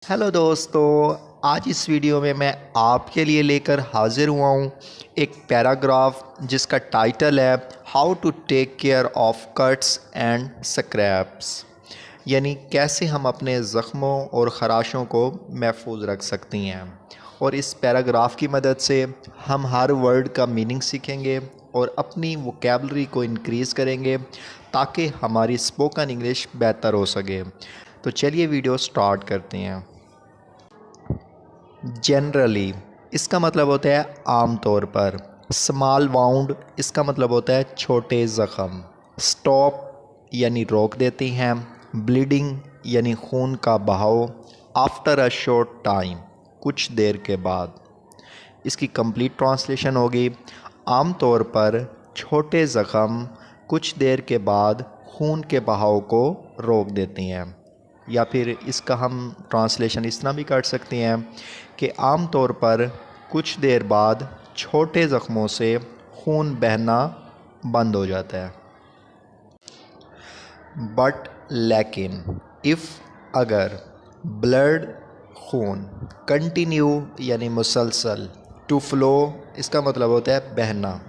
Hello दोस्तों, आज इस वीडियो में मैं आपके लिए लेकर हाजिर हुआ हूँ एक पैराग्राफ जिसका टाइटल है how to take care of cuts and scraps, यानी कैसे हम अपने ज़ख्मों और ख़राशों को महफूज रख सकती हैं। और इस पैराग्राफ की मदद से हम हर वर्ड का मीनिंग सीखेंगे और अपनी वोकैबलरी को इंक्रीज़ करेंगे ताकि हमारी स्पोकन इंग्लिश बेहतर हो सके। तो चलिए वीडियो स्टार्ट करते हैं। जनरली इसका मतलब होता है आम तौर पर। स्मॉल वाउंड इसका मतलब होता है छोटे ज़ख़म। स्टॉप यानी रोक देती हैं। ब्लीडिंग यानी खून का बहाव। आफ्टर अ शॉर्ट टाइम कुछ देर के बाद। इसकी कंप्लीट ट्रांसलेशन होगी आम तौर पर छोटे ज़ख़म कुछ देर के बाद खून के बहाव को रोक देती हैं। या फिर इसका हम ट्रांसलेशन इस तरह भी कर सकते हैं कि आम तौर पर कुछ देर बाद छोटे ज़ख्मों से खून बहना बंद हो जाता है। बट लेकिन इफ़ अगर ब्लड खून कंटिन्यू यानी मुसलसल टू फ्लो इसका मतलब होता है बहना।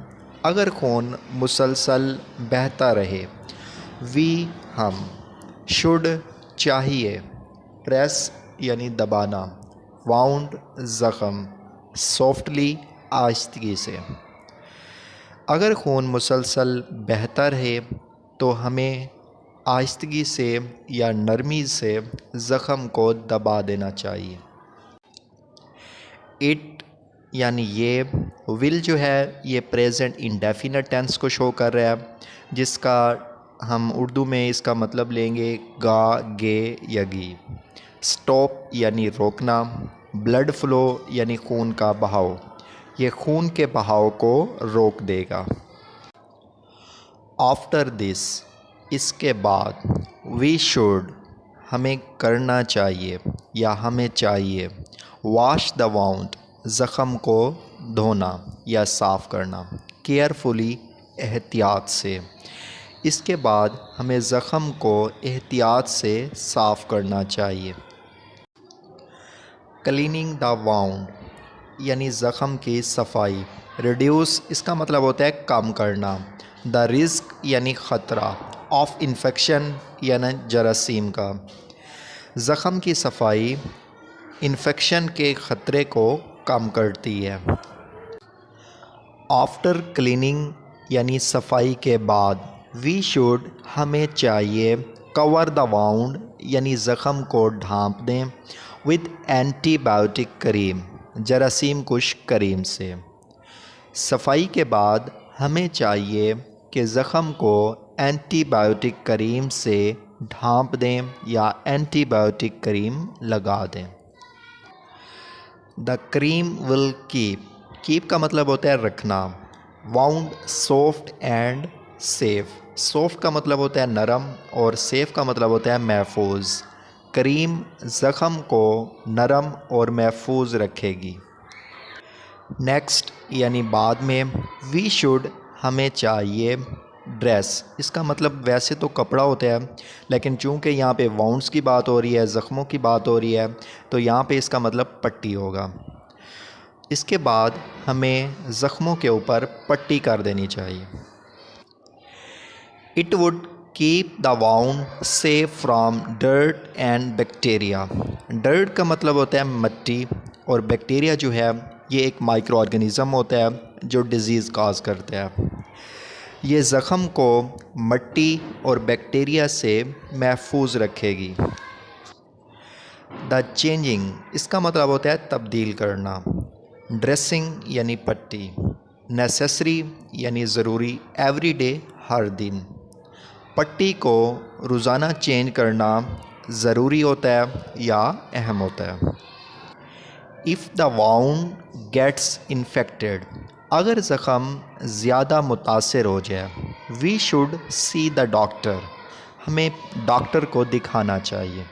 अगर खून मुसलसल बहता रहे वी हम शुड चाहिए प्रेस यानी दबाना वाउंड ज़ख़म सॉफ्टली आहिस्तगी से। अगर खून मुसलसल बहता रहे तो हमें आहिस्तगी से या नरमी से ज़ख़म को दबा देना चाहिए। इट यानी ये विल जो है ये प्रेजेंट इंडेफिनिट टेंस को शो कर रहा है, जिसका हम उर्दू में इसका मतलब लेंगे गा गे या गी। स्टॉप यानी रोकना। ब्लड फ्लो यानी खून का बहाव, ये खून के बहाव को रोक देगा। आफ्टर दिस इसके बाद। वी शुड हमें करना चाहिए या हमें चाहिए। वॉश द वाउंड ज़ख़म को धोना या साफ़ करना। केयरफुली एहतियात से। इसके बाद हमें ज़ख़म को एहतियात से साफ़ करना चाहिए। क्लीनिंग द वाउंड यानी ज़ख़म की सफाई। रिड्यूस इसका मतलब होता है कम करना। द रिस्क यानी ख़तरा ऑफ इन्फेक्शन यानी जरासीम का। ज़ख़म की सफाई इन्फेक्शन के ख़तरे को कम करती है। आफ्टर क्लीनिंग यानी सफाई के बाद। वी शुड हमें चाहिए कवर द वाउंड यानी ज़ख़म को ढाँप दें विद एंटीबायोटिक क्रीम जरासीम कुश क्रीम से। सफाई के बाद हमें चाहिए कि ज़ख़म को एंटीबायोटिक क्रीम से ढाँप दें या एंटीबायोटिक क्रीम लगा दें। द क्रीम विल कीप का मतलब होता है रखना। Wound soft and safe. Soft का मतलब होता है नरम और सेफ़ का मतलब होता है महफूज। क्रीम ज़ख़म को नरम और महफूज रखेगी। नेक्स्ट यानी बाद में। वी शुड हमें चाहिए ड्रेस इसका मतलब वैसे तो कपड़ा होता है, लेकिन चूँकि यहाँ पे वाउंड्स की बात हो रही है, ज़ख़मों की बात हो रही है, तो यहाँ पे इसका मतलब पट्टी होगा। इसके बाद हमें ज़ख़मों के ऊपर पट्टी कर देनी चाहिए। It would keep the wound safe from dirt and bacteria. Dirt का मतलब होता है मिट्टी और बैक्टीरिया जो है ये एक माइक्रो ऑर्गेनिज़म होता है जो डिज़ीज़ काज करता है। ये ज़ख़म को मिट्टी और बैक्टीरिया से महफूज रखेगी। द चेंजिंग इसका मतलब होता है तब्दील करना। ड्रेसिंग यानी पट्टी। नेसेसरी यानी ज़रूरी। एवरीडे हर दिन। पट्टी को रोज़ाना चेंज करना ज़रूरी होता है या अहम होता है। If the wound gets infected अगर ज़ख़म ज़्यादा मुतासर हो जाए। We should see the doctor हमें डॉक्टर को दिखाना चाहिए।